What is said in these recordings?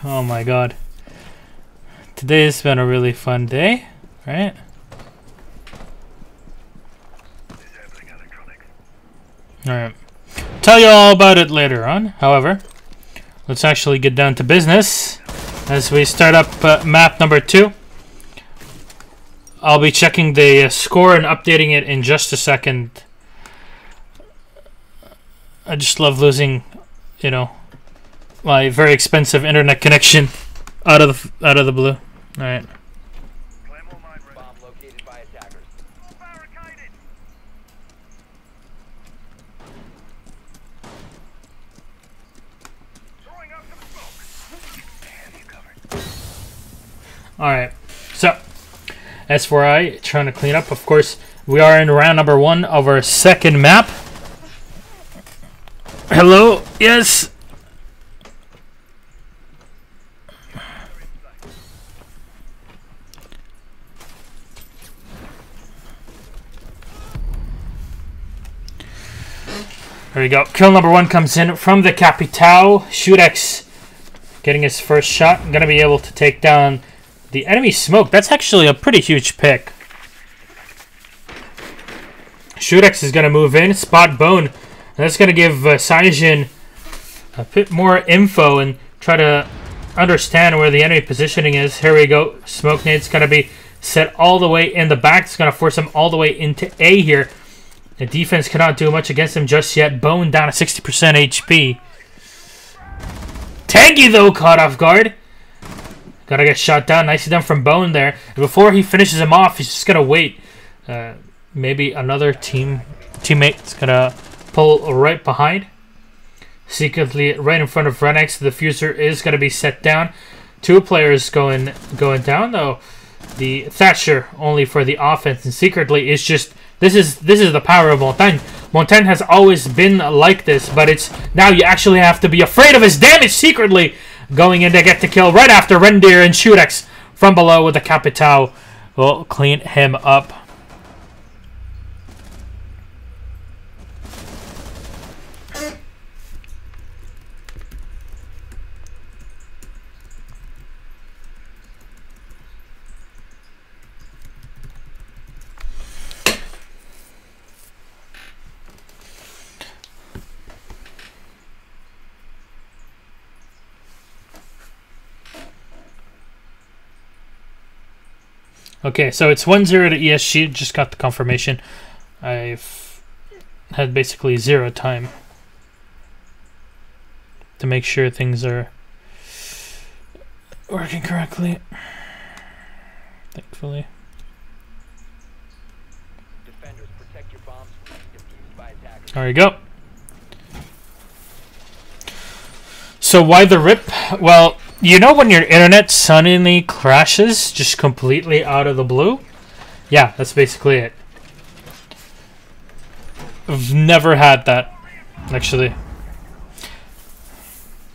Oh my god. Today has been a really fun day, right? Alright. Tell you all about it later on. However, let's actually get down to business as we start up map number 2. I'll be checking the score and updating it in just a second. I just love losing, you know, my very expensive internet connection out of the blue. All right. Bomb located by attackers. All right. So, as for trying to clean up, of course, we are in round number 1 of our second map. Hello. Yes. There we go. Kill number 1 comes in from the Capitao. Euronics getting his first shot. I'm going to be able to take down the enemy smoke. That's actually a pretty huge pick. Euronics is going to move in. Spot Bone. And that's going to give Saijin a bit more info and try to understand where the enemy positioning is. Here we go. Smoke nade's going to be set all the way in the back. It's going to force him all the way into A here. The defense cannot do much against him just yet. Bone down to 60% HP. Tanky, though, caught off guard. Gotta get shot down. Nicely done from Bone there. And before he finishes him off, he's just gonna wait. Maybe another teammate's gonna pull right behind. Secretly, right in front of Euronics, the diffuser is gonna be set down. 2 players going down, though. The Thatcher only for the offense, and secretly is just... This is the power of Montaigne. Montaigne has always been like this, but it's now you actually have to be afraid of his damage secretly. Going in to get the kill right after Rendir and Euronics from below with the Capitao will clean him up. Okay, so it's 1-0 to ESG. Just got the confirmation. I've had basically 0 time to make sure things are working correctly. Thankfully. Defenders, protect your bombs from being defused by attackers. There we go. So why the rip? Well, you know when your internet suddenly crashes just completely out of the blue? Yeah, that's basically it. I've never had that, actually.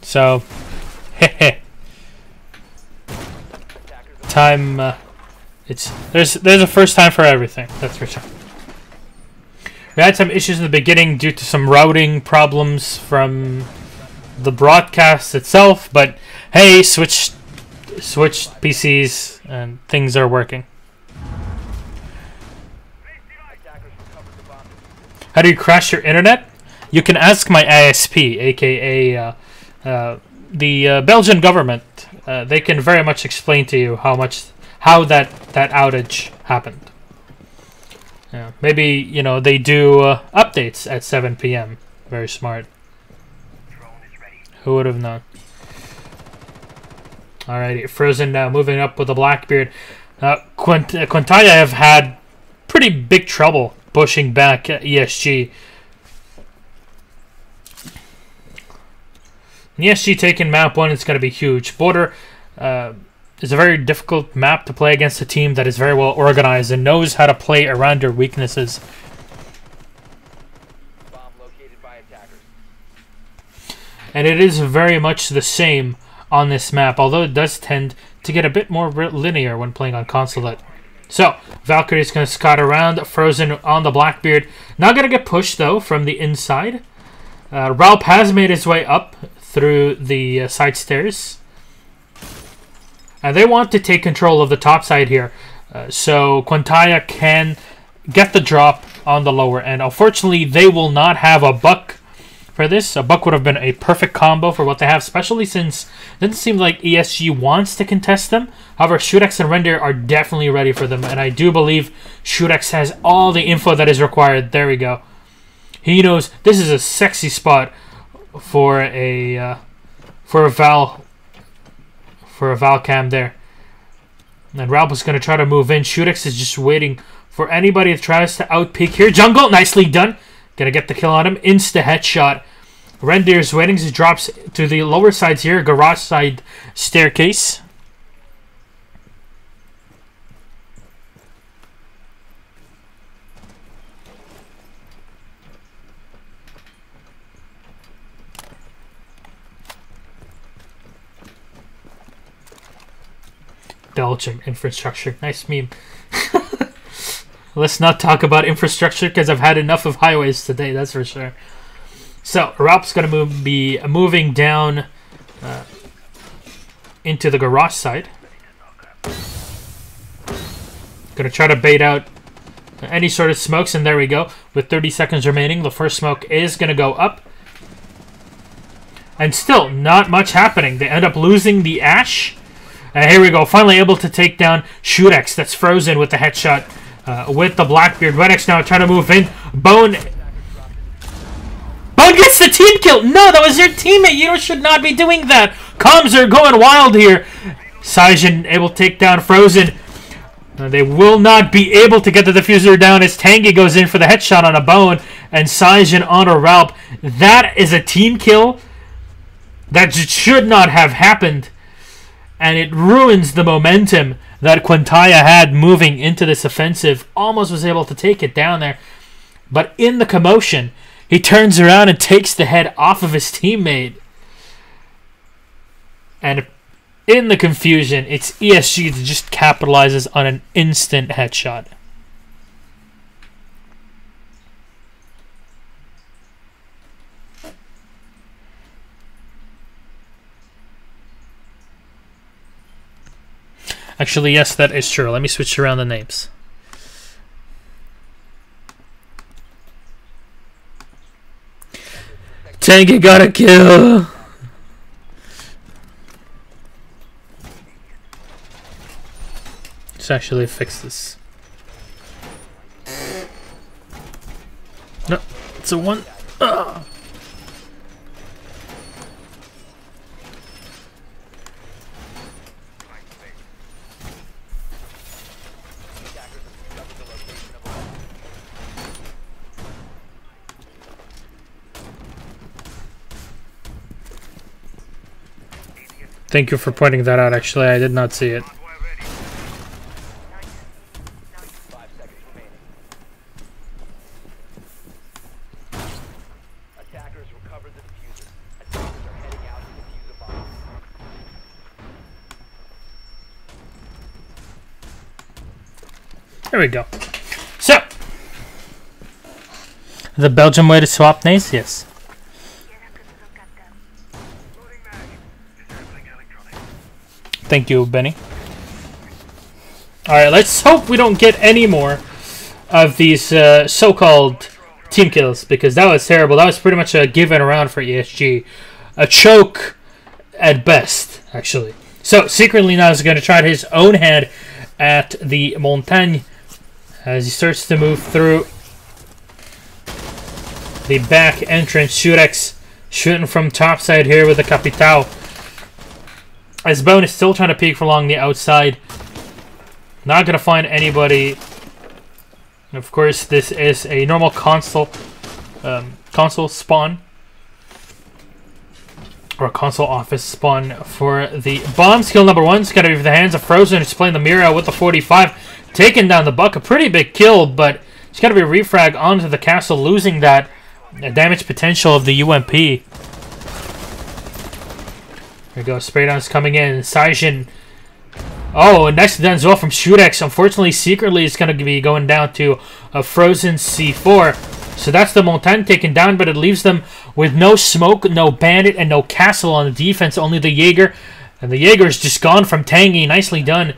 So, time. There's a first time for everything. That's for sure. We had some issues in the beginning due to some routing problems from the broadcast itself, but hey, switched PCs and things are working. How do you crash your internet? You can ask my ISP, aka the Belgian government. They can very much explain to you how that outage happened. Yeah, maybe you know they do updates at 7 p.m. Very smart. Who would have known? Alrighty, Frozen now moving up with the Blackbeard. Quantaya have had pretty big trouble pushing back ESG. ESG taking map 1 is going to be huge. Border is a very difficult map to play against a team that is very well organized and knows how to play around your weaknesses. And it is very much the same on this map, although it does tend to get a bit more linear when playing on Consulate. So, Valkyrie's going to scout around, Frozen on the Blackbeard. Not going to get pushed, though, from the inside. Ralph has made his way up through the side stairs. And they want to take control of the top side here. So Quantaya can get the drop on the lower end. Unfortunately, they will not have a buck for this. A buck would have been a perfect combo for what they have, especially since it doesn't seem like ESG wants to contest them. However, Shurex and Render are definitely ready for them, and I do believe Shurex has all the info that is required. There we go. He knows this is a sexy spot for a Val cam there. And Ralph is going to try to move in. Shurex is just waiting for anybody that tries to outpeak here. Jungle, nicely done. Gonna get the kill on him. Insta headshot. Rendir's waiting. He drops to the lower sides here. Garage side staircase. Belgium infrastructure. Nice meme. Let's not talk about infrastructure because I've had enough of highways today, that's for sure. So, Ralph's going to be moving down into the garage side. Going to try to bait out any sort of smokes, and there we go. With 30 seconds remaining, the first smoke is going to go up. And still, not much happening. They end up losing the Ash. And here we go, finally able to take down Shurex. That's frozen with the headshot. With the Blackbeard. Redex now trying to move in. Bone gets the team kill. No, that was your teammate. You should not be doing that. Comms are going wild here. Saijin able to take down Frozen. They will not be able to get the diffuser down as Tangy goes in for the headshot on a Bone. And Saijin on a Ralp. That is a team kill that should not have happened. And it ruins the momentum that Quantaya had moving into this offensive. Almost was able to take it down there. But in the commotion, he turns around and takes the head off of his teammate. And in the confusion, it's ESG that just capitalizes on an instant headshot. Actually, yes, that is true. Let me switch around the names. Tangy got a kill. Let's actually fix this. No, it's a one. Ugh. Thank you for pointing that out, actually. I did not see it. There we go. So, the Belgian way to swap names? Yes. Thank you, Benny. Alright, let's hope we don't get any more of these so-called team kills, because that was terrible. That was pretty much a given around for ESG. A choke at best, actually. So, Secretly now is going to try his own hand at the Montagne as he starts to move through the back entrance. Shurex shooting from topside here with the Capitao. As Bone is still trying to peek along the outside. Not going to find anybody. Of course, this is a normal console spawn. Or a console office spawn for the bombs. Kill number one is going to be for the hands of Frozen. He's playing the Mira with the 45. Taking down the Buck. A pretty big kill, but it's got to be a refrag onto the castle, losing that damage potential of the UMP. There we go. Spray down's coming in. Saijin. Oh, and next done as well from Shurex. Unfortunately, Secretly is going to be going down to a Frozen C4. So that's the Montagne taken down, but it leaves them with no smoke, no bandit, and no castle on the defense. Only the Jaeger And the Jaeger's just gone from Tangy. Nicely done.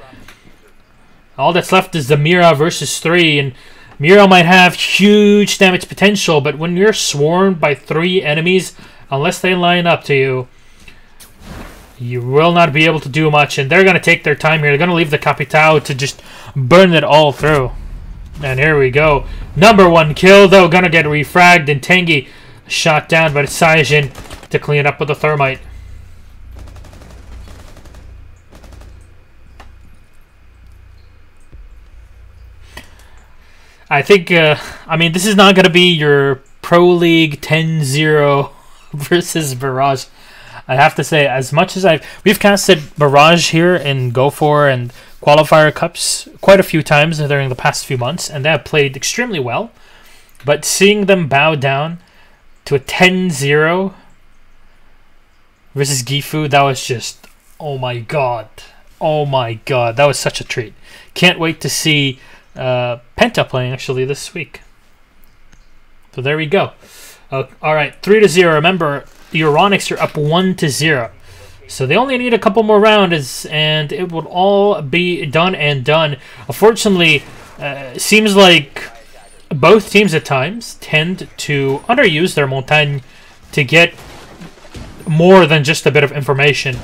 All that's left is the Mira versus 3. And Mira might have huge damage potential, but when you're swarmed by 3 enemies, unless they line up to you, you will not be able to do much. And they're going to take their time here. They're going to leave the Capitao to just burn it all through. And here we go. Number 1 kill, though, going to get refragged. And Tangy shot down by Saijin to clean it up with the thermite. I think, I mean, this is not going to be your Pro League 10-0 versus Barrage. I have to say, as much as we've casted Barrage here in Go4 and Qualifier Cups quite a few times during the past few months, and they have played extremely well. But seeing them bow down to a 10-0 versus Gifu, that was just, oh my god. Oh my god, that was such a treat. Can't wait to see Penta playing actually this week. So there we go. Alright, 3-0. Remember, the Euronics are up 1-0. So they only need a couple more rounds and it will all be done and done. Unfortunately, seems like both teams at times tend to underuse their Montagne to get more than just a bit of information.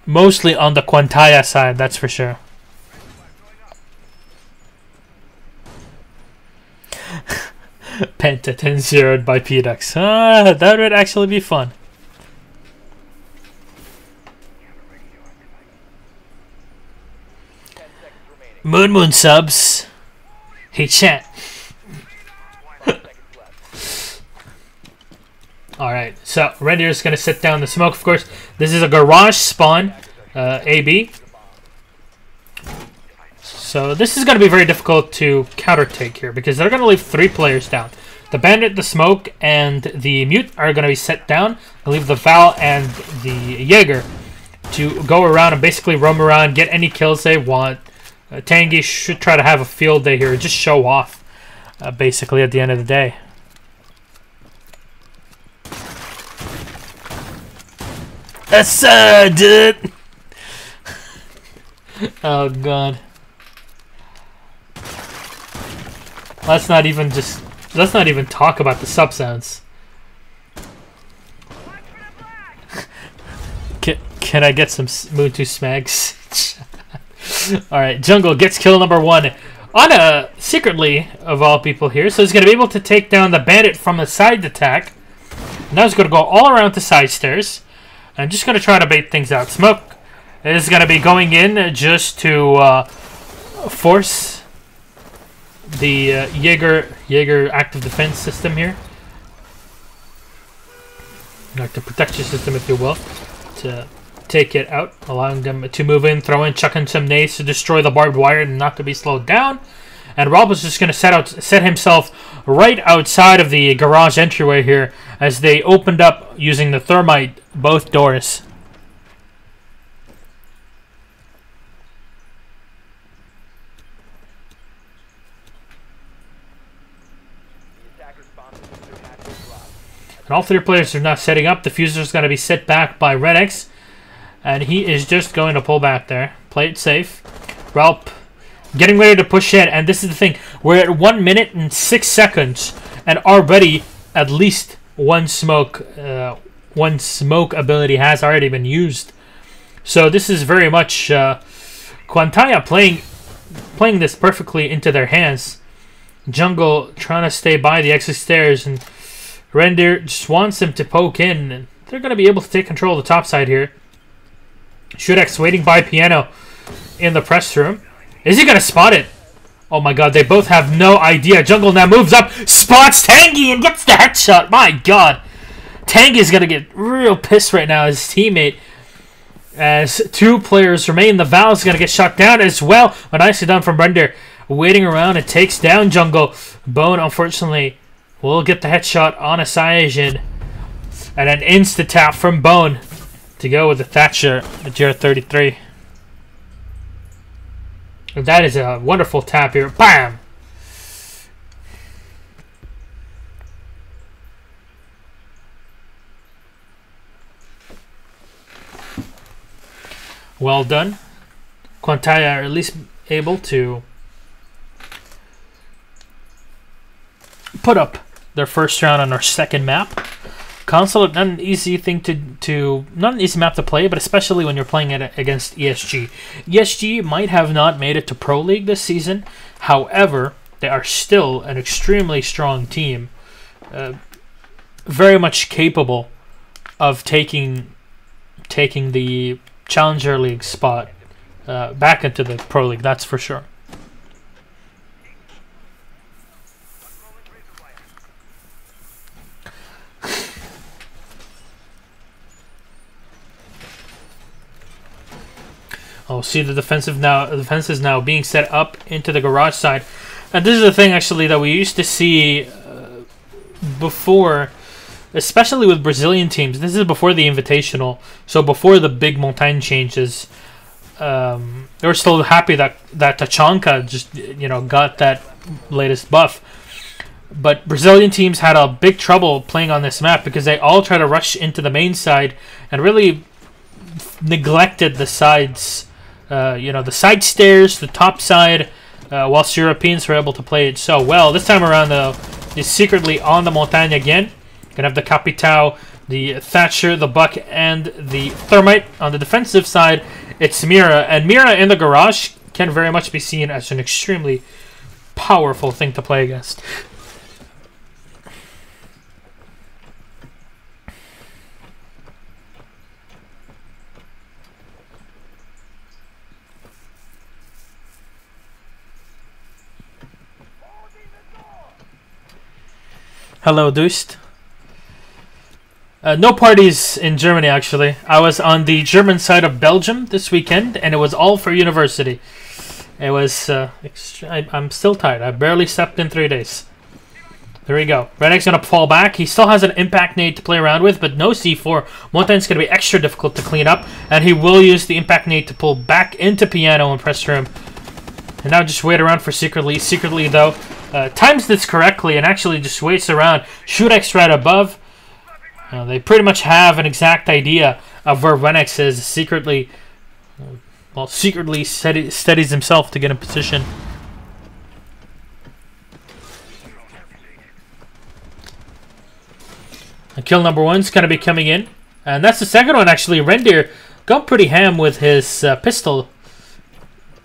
Mostly on the Quantaya side, that's for sure. Penta 10-0'd by Pedux. That would actually be fun. Moon subs. Hey chat. Alright, so Reindeer is going to sit down the smoke. Of course, this is a garage spawn, AB. So this is going to be very difficult to counter take here because they're going to leave 3 players down. The Bandit, the Smoke, and the Mute are going to be set down. They'll leave the Val and the Jaeger to go around and basically roam around, get any kills they want. Tangy should try to have a field day here, just show off, basically, at the end of the day. That's dude. Oh god. Let's not even talk about the sub sounds. Can I get some Moon 2 smags? Alright, Jungle gets kill number 1 on a secretly of all people here. So he's going to be able to take down the Bandit from a side attack. Now he's going to go all around the side stairs. I'm just going to try to bait things out. Smoke is going to be going in just to force the Jaeger active defense system here. Active protection system, if you will, to take it out, allowing them to move in, throw in, chuck in some nades to destroy the barbed wire and not to be slowed down. And Rob is just going to set himself right outside of the garage entryway here as they opened up using the thermite both doors. And all 3 players are now setting up. The Fuser is going to be set back by Redx. And he is just going to pull back there. Play it safe. Ralp getting ready to push in. And this is the thing. We're at 1 minute and 6 seconds. And already at least one smoke ability has already been used. So this is very much Quantaya playing this perfectly into their hands. Jungle trying to stay by the exit stairs. And Render just wants them to poke in. And they're going to be able to take control of the top side here. Shudex waiting by Piano in the press room. Is he going to spot it? Oh my god, they both have no idea. Jungle now moves up, spots Tangy, and gets the headshot. My god. Tangy is going to get real pissed right now, his teammate. As 2 players remain, the Val is going to get shot down as well. But nicely done from Render. Waiting around and takes down Jungle. Bone, unfortunately, will get the headshot on a Saiyajin. And an insta-tap from Bone to go with the Thatcher, the GR33. That is a wonderful tap here. Bam! Well done. Quantaya are at least able to put up their first round on our second map. Console, not an easy thing not an easy map to play, but especially when you're playing it against ESG. ESG might have not made it to Pro League this season. However, they are still an extremely strong team, very much capable of taking the Challenger League spot back into the Pro League. That's for sure. Oh, see the defense is now being set up into the garage side, and this is the thing actually that we used to see before, especially with Brazilian teams. This is before the Invitational, so before the big Montagne changes. They were still happy that Tachanka just got that latest buff, but Brazilian teams had a big trouble playing on this map because they all try to rush into the main side and really neglected the sides. The side stairs, the top side, whilst Europeans were able to play it so well. This time around, though, is secretly on the Montagne again. Gonna have the Capitao, the Thatcher, the Buck, and the Thermite. On the defensive side, it's Mira. And Mira in the garage can very much be seen as an extremely powerful thing to play against. Hello, Dust. No parties in Germany, actually. I was on the German side of Belgium this weekend, and it was all for university. It was... I'm still tired. I barely slept in 3 days. There we go. Redneck's going to fall back. He still has an impact nade to play around with, but no C4. Montagne's going to be extra difficult to clean up, and he will use the impact nade to pull back into Piano and press room. And now just wait around for Secretly. Secretly, though, times this correctly and actually just waits around. Shurex right above. They pretty much have an exact idea of where Renex is. Secretly steadies himself to get in position. And kill number one's going to be coming in. And that's the second one, actually. Rendir got pretty ham with his pistol.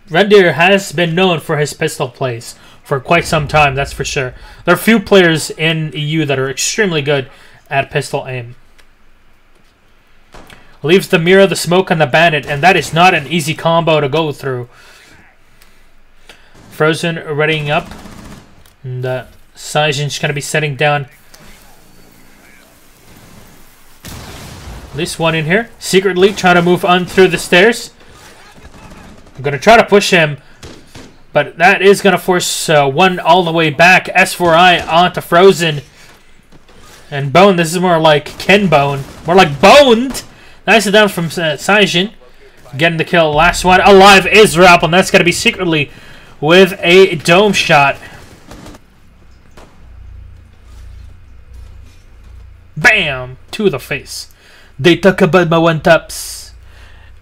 Rendir has been known for his pistol plays for quite some time, that's for sure. There are few players in EU that are extremely good at pistol aim. Leaves the Mira, the Smoke, and the Bandit, and that is not an easy combo to go through. Frozen readying up. And Saijin's going to be setting down at least one in here. Secretly trying to move on through the stairs. I'm going to try to push him, but that is going to force one all the way back. S4I onto Frozen. And Bone, this is more like Ken Bone. More like Boned. Nice down from Saijin. Getting the kill. Last one alive is Rap, and that's going to be Secretly with a dome shot. Bam! To the face. They talk about my one-taps.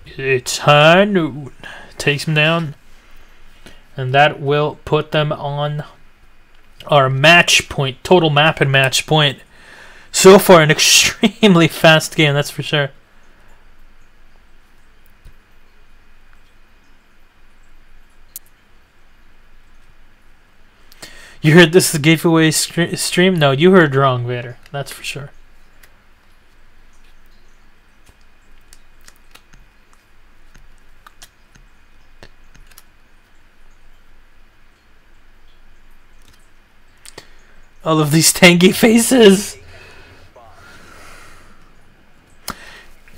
It's high noon. Takes him down. And that will put them on our match point. Total map and match point. So far, an extremely fast game, that's for sure. You heard this is a giveaway stream? No, you heard wrong, Vader. That's for sure. All of these tangy faces.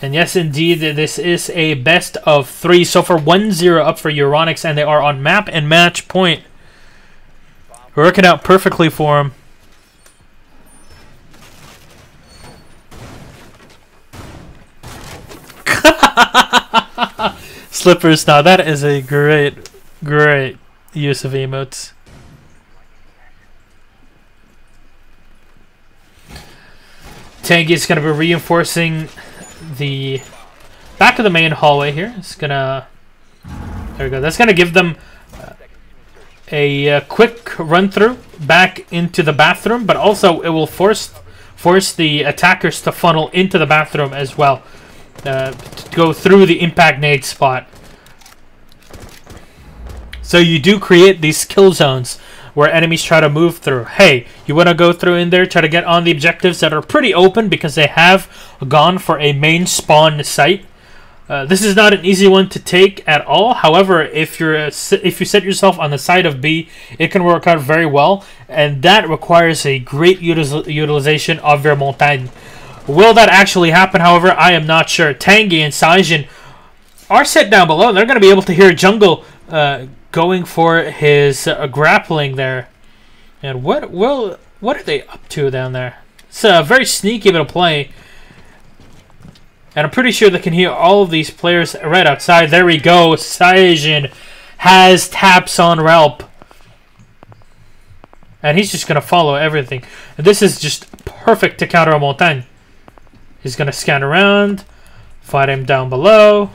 And yes, indeed, this is a best of 3. So for 1-0 up for Euronics, and they are on map and match point. Working out perfectly for him. Slippers. Now that is a great use of emotes. Tangy is going to be reinforcing the back of the main hallway here. It's gonna... There we go. That's gonna give them a quick run through back into the bathroom, but also it will force the attackers to funnel into the bathroom as well, to go through the impact nade spot. So you do create these kill zones where enemies try to move through. Hey, you want to go through in there, try to get on the objectives that are pretty open because they have gone for a main spawn site. This is not an easy one to take at all. However, if you set yourself on the side of B, it can work out very well, and that requires a great utilization of your montagne. Will that actually happen? However, I am not sure. Tanguy and Saijin are set down below. They're going to be able to hear Jungle going for his grappling there. And what are they up to down there? It's a very sneaky bit of play. And I'm pretty sure they can hear all of these players right outside. There we go. Saijin has taps on Ralp. And he's just going to follow everything. And this is just perfect to counter a Montagne. He's going to scan around. Fight him down below.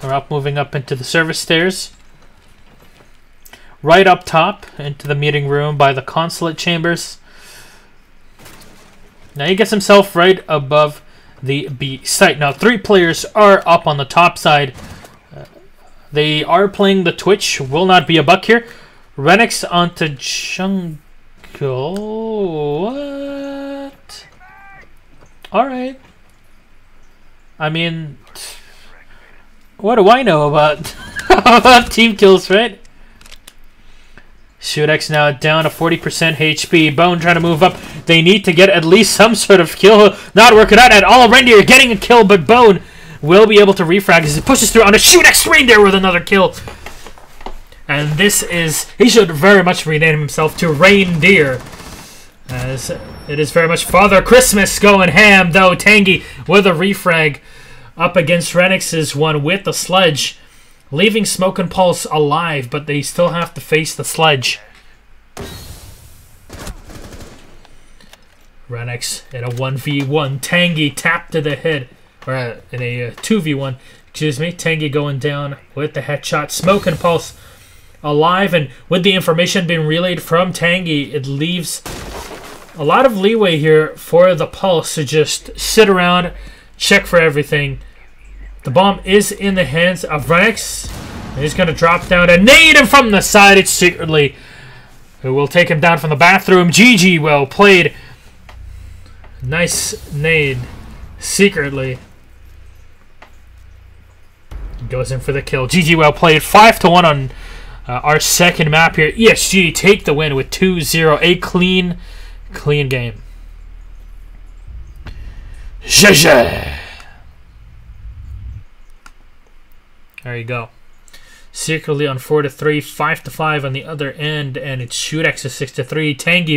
We're up, moving up into the service stairs. Right up top into the meeting room by the consulate chambers. Now he gets himself right above the B site. Now 3 players are up on the top side. They are playing the Twitch. Will not be a buck here. Euronics onto Jungle. What? Alright. I mean... What do I know about about team kills, right? Euronics now down to 40% HP. Bone trying to move up. They need to get at least some sort of kill. Not working out at all. Reindeer getting a kill, but Bone will be able to refrag as he pushes through on a Euronics Reindeer with another kill. And this is... He should very much rename himself to Reindeer, as it is very much Father Christmas going ham, though. Tanguy with a refrag up against Euronics' one with the sledge, leaving Smoke and Pulse alive, but they still have to face the sledge. Euronics in a 1v1. Tanguy tapped to the head, or in a 2v1. Excuse me. Tanguy going down with the headshot. Smoke and Pulse alive, and with the information being relayed from Tanguy, it leaves a lot of leeway here for the Pulse to just sit around, check for everything. The bomb is in the hands of Euronics. He's going to drop down and nade him from the side. It's secretly who will take him down from the bathroom. GG, well played. Nice nade. Secretly. Goes in for the kill. GG, well played. 5-1 on our second map here. ESG take the win with 2-0. A clean game. GG. There you go. Secretly on 4-3, 5-5 on the other end, and it's Euronics 6-3. Tanguy